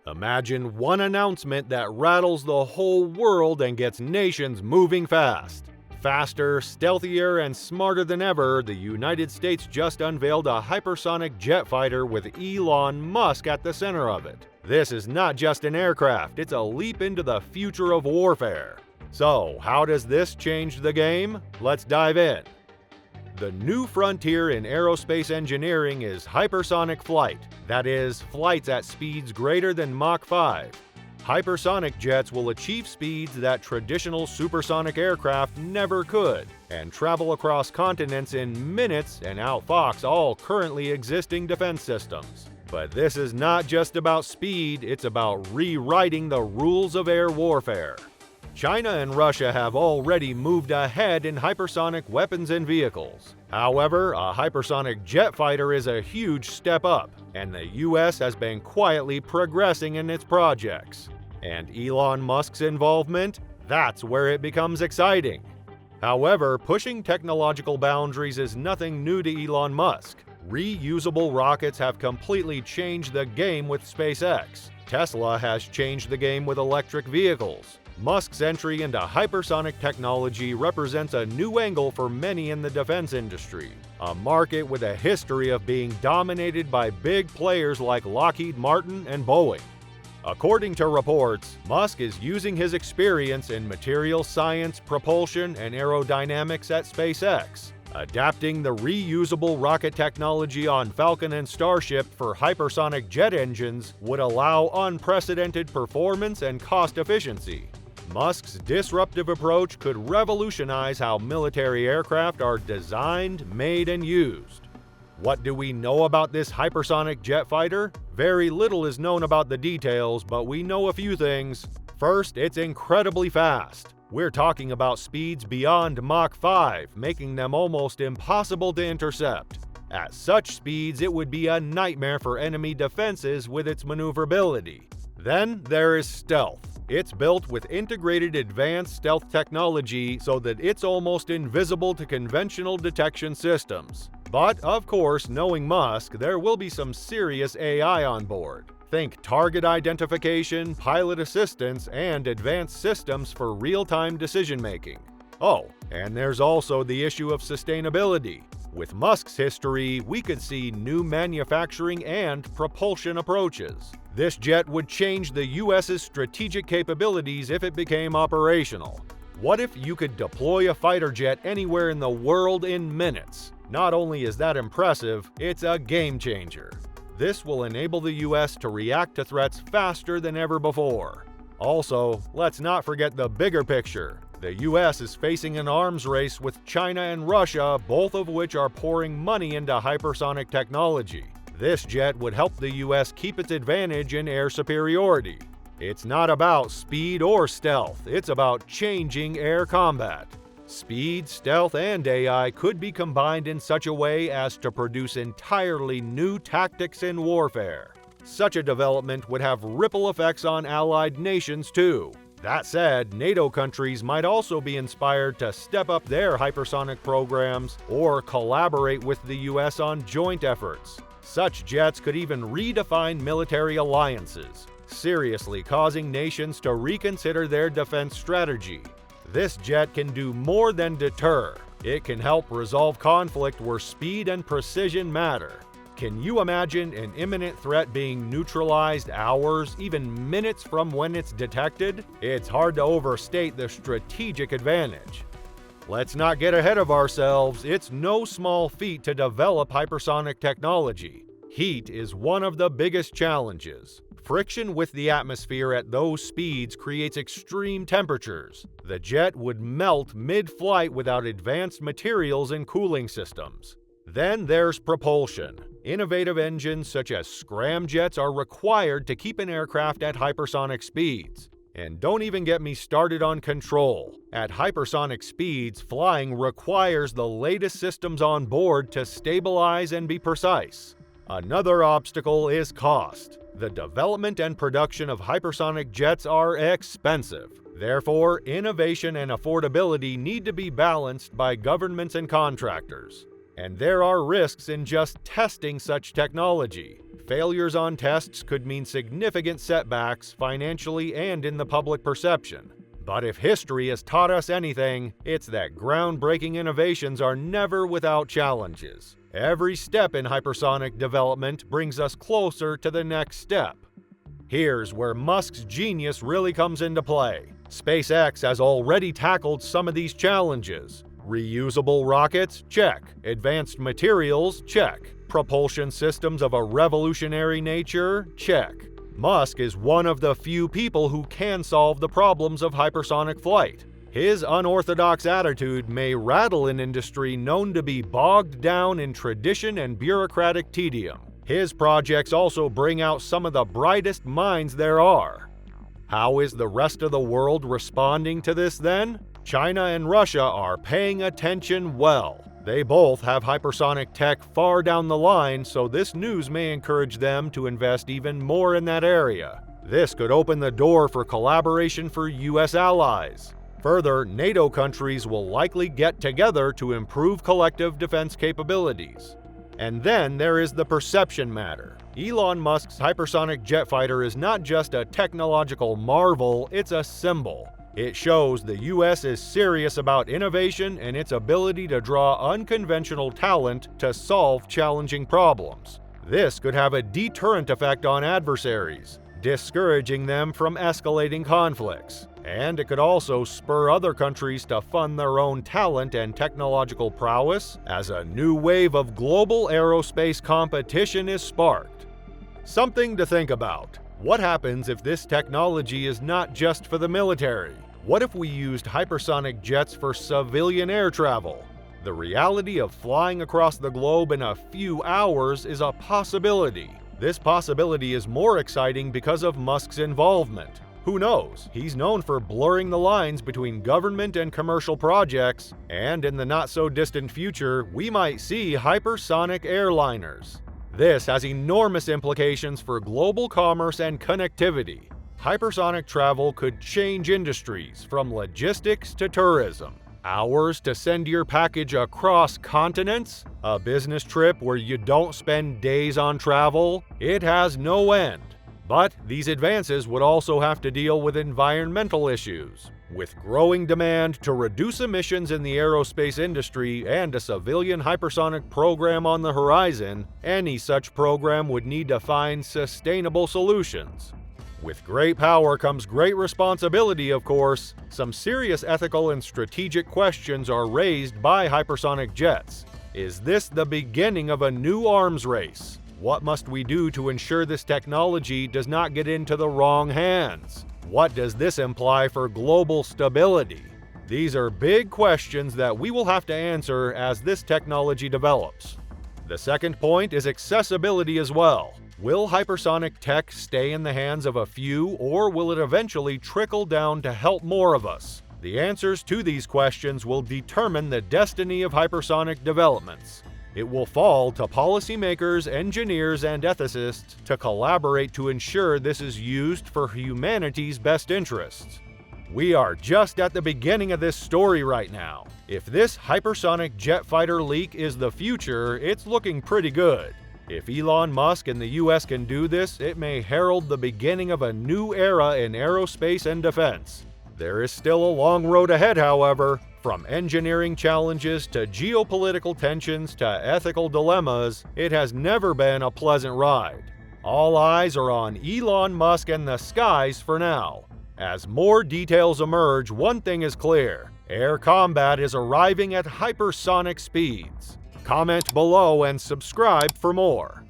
Imagine one announcement that rattles the whole world and gets nations moving fast. Faster, stealthier, and smarter than ever, the United States just unveiled a hypersonic jet fighter with Elon Musk at the center of it. This is not just an aircraft, it's a leap into the future of warfare. So, how does this change the game? Let's dive in. The new frontier in aerospace engineering is hypersonic flight, that is, flights at speeds greater than Mach 5. Hypersonic jets will achieve speeds that traditional supersonic aircraft never could, and travel across continents in minutes and outfox all currently existing defense systems. But this is not just about speed, it's about rewriting the rules of air warfare. China and Russia have already moved ahead in hypersonic weapons and vehicles. However, a hypersonic jet fighter is a huge step up, and the US has been quietly progressing in its projects. And Elon Musk's involvement? That's where it becomes exciting. However, pushing technological boundaries is nothing new to Elon Musk. Reusable rockets have completely changed the game with SpaceX. Tesla has changed the game with electric vehicles. Musk's entry into hypersonic technology represents a new angle for many in the defense industry, a market with a history of being dominated by big players like Lockheed Martin and Boeing. According to reports, Musk is using his experience in material science, propulsion, and aerodynamics at SpaceX. Adapting the reusable rocket technology on Falcon and Starship for hypersonic jet engines would allow unprecedented performance and cost efficiency. Musk's disruptive approach could revolutionize how military aircraft are designed, made, and used. What do we know about this hypersonic jet fighter? Very little is known about the details, but we know a few things. First, it's incredibly fast. We're talking about speeds beyond Mach 5, making them almost impossible to intercept. At such speeds, it would be a nightmare for enemy defenses with its maneuverability. Then there is stealth. It's built with integrated advanced stealth technology so that it's almost invisible to conventional detection systems. But, of course, knowing Musk, there will be some serious AI on board. Think target identification, pilot assistance, and advanced systems for real-time decision-making. Oh, and there's also the issue of sustainability. With Musk's history, we could see new manufacturing and propulsion approaches. This jet would change the US's strategic capabilities if it became operational. What if you could deploy a fighter jet anywhere in the world in minutes? Not only is that impressive, it's a game changer. This will enable the US to react to threats faster than ever before. Also, let's not forget the bigger picture. The US is facing an arms race with China and Russia, both of which are pouring money into hypersonic technology. This jet would help the US keep its advantage in air superiority. It's not about speed or stealth, it's about changing air combat. Speed, stealth, and AI could be combined in such a way as to produce entirely new tactics in warfare. Such a development would have ripple effects on allied nations too. That said, NATO countries might also be inspired to step up their hypersonic programs or collaborate with the US on joint efforts. Such jets could even redefine military alliances, seriously causing nations to reconsider their defense strategy. This jet can do more than deter. It can help resolve conflict where speed and precision matter. Can you imagine an imminent threat being neutralized hours, even minutes from when it's detected? It's hard to overstate the strategic advantage. Let's not get ahead of ourselves. It's no small feat to develop hypersonic technology. Heat is one of the biggest challenges. Friction with the atmosphere at those speeds creates extreme temperatures. The jet would melt mid-flight without advanced materials and cooling systems. Then there's propulsion. Innovative engines such as scramjets are required to keep an aircraft at hypersonic speeds. And don't even get me started on control. At hypersonic speeds, flying requires the latest systems on board to stabilize and be precise. Another obstacle is cost. The development and production of hypersonic jets are expensive. Therefore, innovation and affordability need to be balanced by governments and contractors. And there are risks in just testing such technology. failures on tests could mean significant setbacks financially and in the public perception. But if history has taught us anything, it's that groundbreaking innovations are never without challenges. Every step in hypersonic development brings us closer to the next step. Here's where Musk's genius really comes into play. SpaceX has already tackled some of these challenges. Reusable rockets? Check. Advanced materials? Check. Propulsion systems of a revolutionary nature? Check. Musk is one of the few people who can solve the problems of hypersonic flight. His unorthodox attitude may rattle an industry known to be bogged down in tradition and bureaucratic tedium. His projects also bring out some of the brightest minds there are. How is the rest of the world responding to this then? China and Russia are paying attention well. They both have hypersonic tech far down the line, so this news may encourage them to invest even more in that area. This could open the door for collaboration for US allies. Further, NATO countries will likely get together to improve collective defense capabilities. And then there is the perception matter. Elon Musk's hypersonic jet fighter is not just a technological marvel, it's a symbol. It shows the US is serious about innovation and its ability to draw unconventional talent to solve challenging problems. This could have a deterrent effect on adversaries, discouraging them from escalating conflicts. And it could also spur other countries to fund their own talent and technological prowess as a new wave of global aerospace competition is sparked. Something to think about. What happens if this technology is not just for the military? What if we used hypersonic jets for civilian air travel? The reality of flying across the globe in a few hours is a possibility. This possibility is more exciting because of Musk's involvement. Who knows? He's known for blurring the lines between government and commercial projects, and in the not-so-distant future, we might see hypersonic airliners. This has enormous implications for global commerce and connectivity. Hypersonic travel could change industries from logistics to tourism. Hours to send your package across continents? A business trip where you don't spend days on travel? It has no end. But these advances would also have to deal with environmental issues. With growing demand to reduce emissions in the aerospace industry and a civilian hypersonic program on the horizon, any such program would need to find sustainable solutions. With great power comes great responsibility, of course. Some serious ethical and strategic questions are raised by hypersonic jets. Is this the beginning of a new arms race? What must we do to ensure this technology does not get into the wrong hands? What does this imply for global stability? These are big questions that we will have to answer as this technology develops. The second point is accessibility as well. Will hypersonic tech stay in the hands of a few, or will it eventually trickle down to help more of us? The answers to these questions will determine the destiny of hypersonic developments. It will fall to policymakers, engineers, and ethicists to collaborate to ensure this is used for humanity's best interests. We are just at the beginning of this story right now. If this hypersonic jet fighter leak is the future, it's looking pretty good. If Elon Musk and the US can do this, it may herald the beginning of a new era in aerospace and defense. There is still a long road ahead, however. From engineering challenges to geopolitical tensions to ethical dilemmas, it has never been a pleasant ride. All eyes are on Elon Musk and the skies for now. As more details emerge, one thing is clear: air combat is arriving at hypersonic speeds. Comment below and subscribe for more.